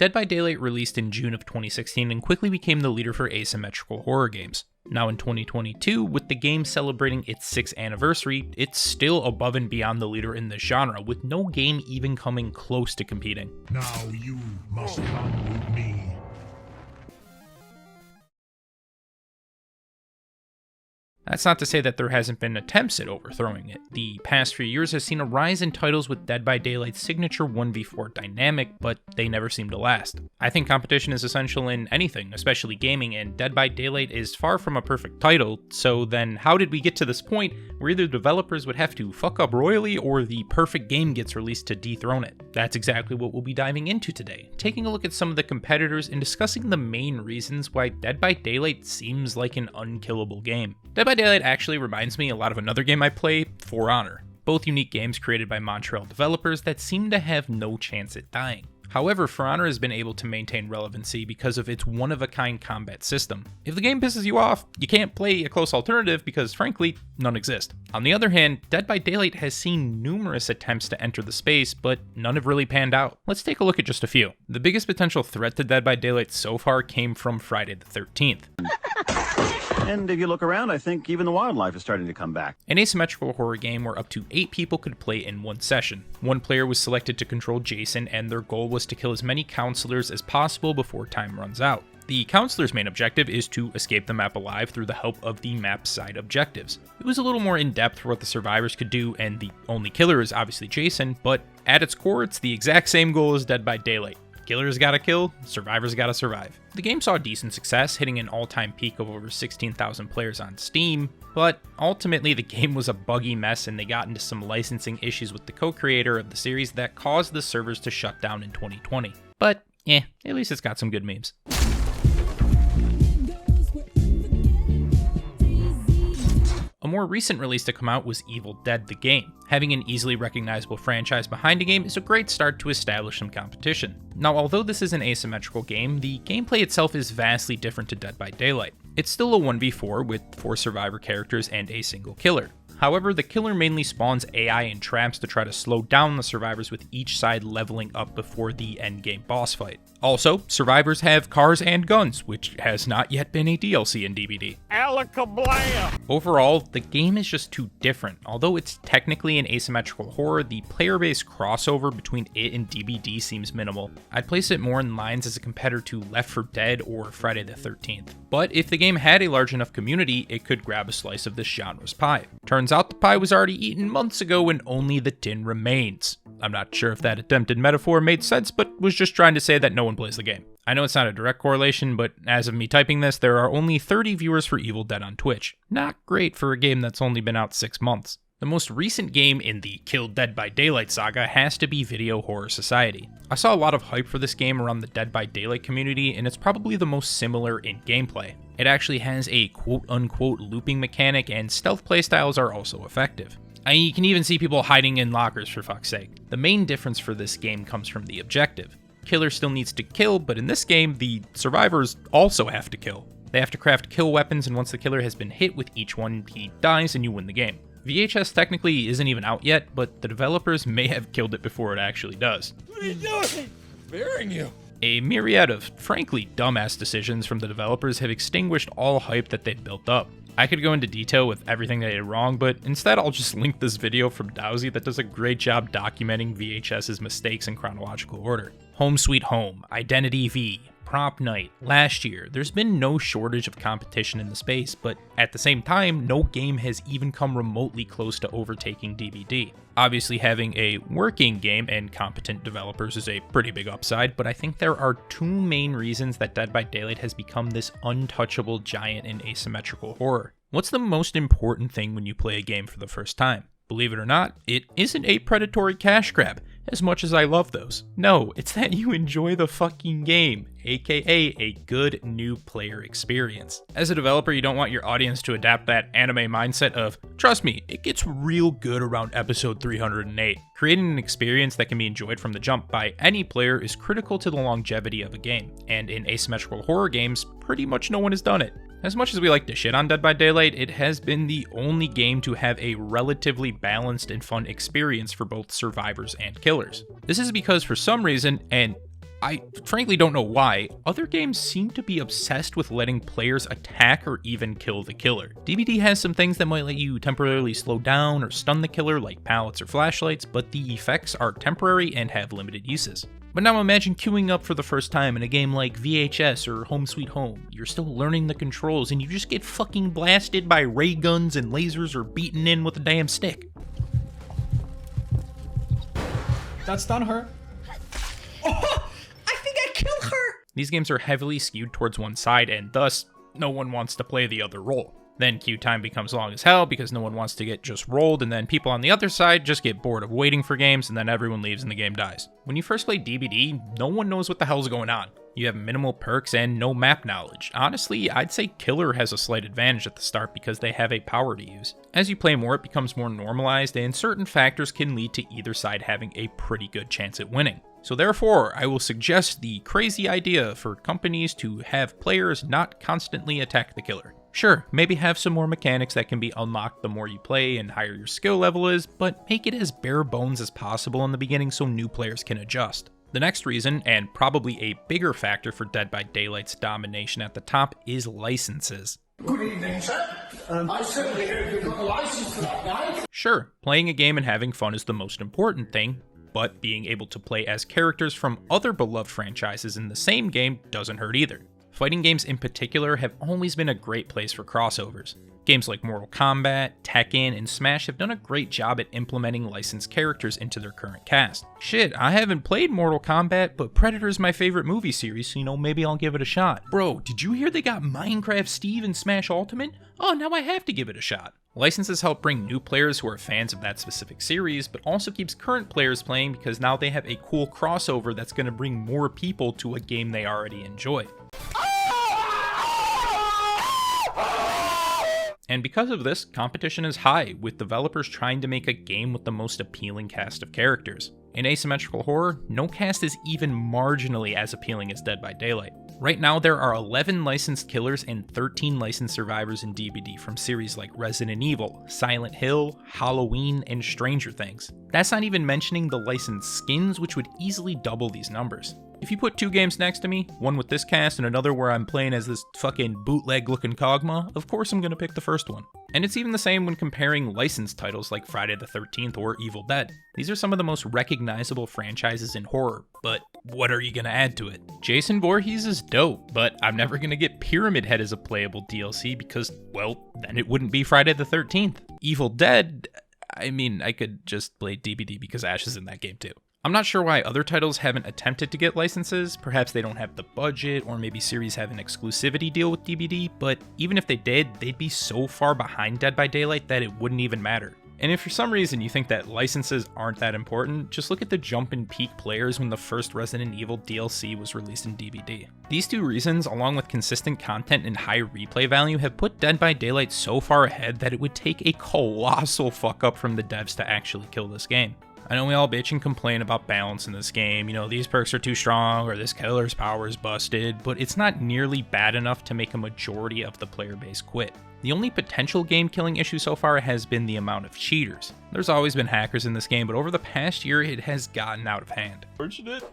Dead by Daylight released in June of 2016 and quickly became the leader for asymmetrical horror games. Now in 2022, with the game celebrating its 6th anniversary, it's still above and beyond the leader in the genre, with no game even coming close to competing. Now you must come with me. That's not to say that there hasn't been attempts at overthrowing it. The past few years has seen a rise in titles with Dead by Daylight's signature 1v4 dynamic, but they never seem to last. I think competition is essential in anything, especially gaming, and Dead by Daylight is far from a perfect title, so then how did we get to this point where either developers would have to fuck up royally or the perfect game gets released to dethrone it? That's exactly what we'll be diving into today, taking a look at some of the competitors and discussing the main reasons why Dead by Daylight seems like an unkillable game. Dead by Daylight actually reminds me a lot of another game I play, For Honor. Both unique games created by Montreal developers that seem to have no chance at dying. However, For Honor has been able to maintain relevancy because of its one-of-a-kind combat system. If the game pisses you off, you can't play a close alternative because, frankly, none exist. On the other hand, Dead by Daylight has seen numerous attempts to enter the space, but none have really panned out. Let's take a look at just a few. The biggest potential threat to Dead by Daylight so far came from Friday the 13th. And if you look around, I think even the wildlife is starting to come back. An asymmetrical horror game where up to 8 people could play in one session. One player was selected to control Jason, and their goal was to kill as many counselors as possible before time runs out. The counselor's main objective is to escape the map alive through the help of the map's side objectives. It was a little more in-depth for what the survivors could do, and the only killer is obviously Jason, but at its core, it's the exact same goal as Dead by Daylight. Killers gotta kill, survivors gotta survive. The game saw decent success, hitting an all-time peak of over 16,000 players on Steam, but ultimately the game was a buggy mess and they got into some licensing issues with the co-creator of the series that caused the servers to shut down in 2020. But, at least it's got some good memes. A more recent release to come out was Evil Dead the game. Having an easily recognizable franchise behind a game is a great start to establish some competition. Now, although this is an asymmetrical game, the gameplay itself is vastly different to Dead by Daylight. It's still a 1v4 with 4 survivor characters and a single killer. However, the killer mainly spawns AI and traps to try to slow down the survivors, with each side leveling up before the endgame boss fight. Also, survivors have cars and guns, which has not yet been a DLC in DBD. Alakablam! Overall, the game is just too different. Although it's technically an asymmetrical horror, the player-based crossover between it and DBD seems minimal. I'd place it more in lines as a competitor to Left 4 Dead or Friday the 13th. But if the game had a large enough community, it could grab a slice of this genre's pie. Turns out the pie was already eaten months ago and only the tin remains. I'm not sure if that attempted metaphor made sense, but was just trying to say that no one plays the game. I know it's not a direct correlation, but as of me typing this, there are only 30 viewers for Evil Dead on Twitch. Not great for a game that's only been out 6 months. The most recent game in the Kill Dead by Daylight saga has to be Video Horror Society. I saw a lot of hype for this game around the Dead by Daylight community, and it's probably the most similar in gameplay. It actually has a quote-unquote looping mechanic, and stealth playstyles are also effective. You can even see people hiding in lockers, for fuck's sake. The main difference for this game comes from the objective. Killer still needs to kill, but in this game, the survivors also have to kill. They have to craft kill weapons, and once the killer has been hit with each one, he dies and you win the game. VHS technically isn't even out yet, but the developers may have killed it before it actually does. What are you doing? Burying you. A myriad of, frankly, dumbass decisions from the developers have extinguished all hype that they'd built up. I could go into detail with everything they did wrong, but instead I'll just link this video from Dowsy that does a great job documenting VHS's mistakes in chronological order. Home Sweet Home, Identity V, Prop Night, last year, there's been no shortage of competition in the space, but at the same time, no game has even come remotely close to overtaking DBD. Obviously, having a working game and competent developers is a pretty big upside, but I think there are 2 main reasons that Dead by Daylight has become this untouchable giant in asymmetrical horror. What's the most important thing when you play a game for the first time? Believe it or not, it isn't a predatory cash grab, as much as I love those. No, it's that you enjoy the fucking game, aka a good new player experience. As a developer, you don't want your audience to adapt that anime mindset of, trust me, it gets real good around episode 308. Creating an experience that can be enjoyed from the jump by any player is critical to the longevity of a game, and in asymmetrical horror games, pretty much no one has done it. As much as we like to shit on Dead by Daylight, it has been the only game to have a relatively balanced and fun experience for both survivors and killers. This is because for some reason, and I frankly don't know why, other games seem to be obsessed with letting players attack or even kill the killer. DBD has some things that might let you temporarily slow down or stun the killer like pallets or flashlights, but the effects are temporary and have limited uses. But now imagine queuing up for the first time in a game like VHS or Home Sweet Home. You're still learning the controls and you just get fucking blasted by ray guns and lasers or beaten in with a damn stick. That stun her. Oh! I think I killed her! These games are heavily skewed towards one side, and thus, no one wants to play the other role. Then queue time becomes long as hell because no one wants to get just rolled, and then people on the other side just get bored of waiting for games, and then everyone leaves and the game dies. When you first play DBD, no one knows what the hell's going on. You have minimal perks and no map knowledge. Honestly, I'd say Killer has a slight advantage at the start because they have a power to use. As you play more, it becomes more normalized, and certain factors can lead to either side having a pretty good chance at winning. So therefore, I will suggest the crazy idea for companies to have players not constantly attack the killer. Sure, maybe have some more mechanics that can be unlocked the more you play and higher your skill level is, but make it as bare bones as possible in the beginning so new players can adjust. The next reason, and probably a bigger factor for Dead by Daylight's domination at the top, is licenses. Good evening, sir. I certainly hope you've got a license for that guy. Sure, playing a game and having fun is the most important thing, but being able to play as characters from other beloved franchises in the same game doesn't hurt either. Fighting games in particular have always been a great place for crossovers. Games like Mortal Kombat, Tekken, and Smash have done a great job at implementing licensed characters into their current cast. Shit, I haven't played Mortal Kombat, but Predator's my favorite movie series, so maybe I'll give it a shot. Bro, did you hear they got Minecraft Steve in Smash Ultimate? Oh, now I have to give it a shot. Licenses help bring new players who are fans of that specific series, but also keeps current players playing because now they have a cool crossover that's going to bring more people to a game they already enjoy. And because of this, competition is high, with developers trying to make a game with the most appealing cast of characters. In asymmetrical horror, no cast is even marginally as appealing as Dead by Daylight. Right now, there are 11 licensed killers and 13 licensed survivors in DBD from series like Resident Evil, Silent Hill, Halloween, and Stranger Things. That's not even mentioning the licensed skins, which would easily double these numbers. If you put two games next to me, one with this cast and another where I'm playing as this fucking bootleg looking Kog'Maw, of course I'm gonna pick the first one. And it's even the same when comparing licensed titles like Friday the 13th or Evil Dead. These are some of the most recognizable franchises in horror, but what are you gonna add to it? Jason Voorhees is dope, but I'm never gonna get Pyramid Head as a playable DLC because, well, then it wouldn't be Friday the 13th. Evil Dead, I mean, I could just play DBD because Ash is in that game too. I'm not sure why other titles haven't attempted to get licenses, perhaps they don't have the budget, or maybe series have an exclusivity deal with DBD, but even if they did, they'd be so far behind Dead by Daylight that it wouldn't even matter. And if for some reason you think that licenses aren't that important, just look at the jump in peak players when the first Resident Evil DLC was released in DBD. These two reasons, along with consistent content and high replay value, have put Dead by Daylight so far ahead that it would take a colossal fuck up from the devs to actually kill this game. I know we all bitch and complain about balance in this game, these perks are too strong or this killer's power is busted, but it's not nearly bad enough to make a majority of the player base quit. The only potential game killing issue so far has been the amount of cheaters. There's always been hackers in this game, but over the past year it has gotten out of hand. Fortunate.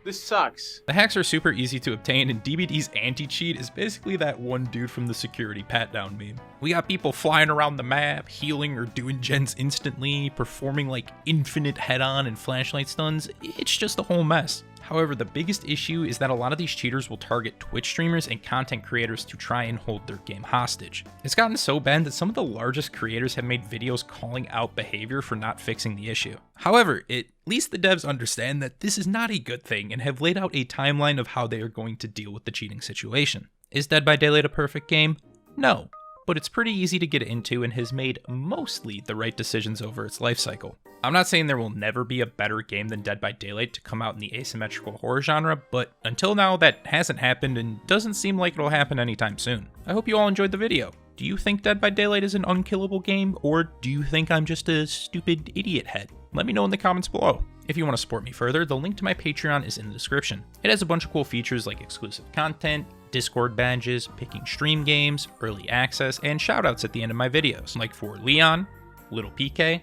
This sucks. The hacks are super easy to obtain, and DBD's anti-cheat is basically that one dude from the security pat-down meme. We got people flying around the map, healing or doing gens instantly, performing like infinite head-on and flashlight stuns. It's just a whole mess. However, the biggest issue is that a lot of these cheaters will target Twitch streamers and content creators to try and hold their game hostage. It's gotten so bad that some of the largest creators have made videos calling out behavior for not fixing the issue. However, at least the devs understand that this is not a good thing and have laid out a timeline of how they are going to deal with the cheating situation. Is Dead by Daylight a perfect game? No, but it's pretty easy to get into and has made mostly the right decisions over its life cycle. I'm not saying there will never be a better game than Dead by Daylight to come out in the asymmetrical horror genre, but until now that hasn't happened and doesn't seem like it'll happen anytime soon. I hope you all enjoyed the video. Do you think Dead by Daylight is an unkillable game, or do you think I'm just a stupid idiot head? Let me know in the comments below. If you want to support me further, the link to my Patreon is in the description. It has a bunch of cool features like exclusive content, Discord badges, picking stream games, early access, and shoutouts at the end of my videos, like for Leon, Little PK,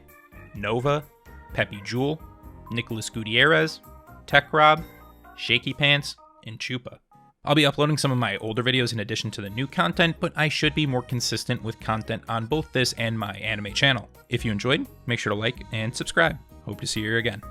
Nova, Peppy Jewel, Nicholas Gutierrez, Tech Rob, Shaky Pants, and Chupa. I'll be uploading some of my older videos in addition to the new content, but I should be more consistent with content on both this and my anime channel. If you enjoyed, make sure to like and subscribe. Hope to see you again.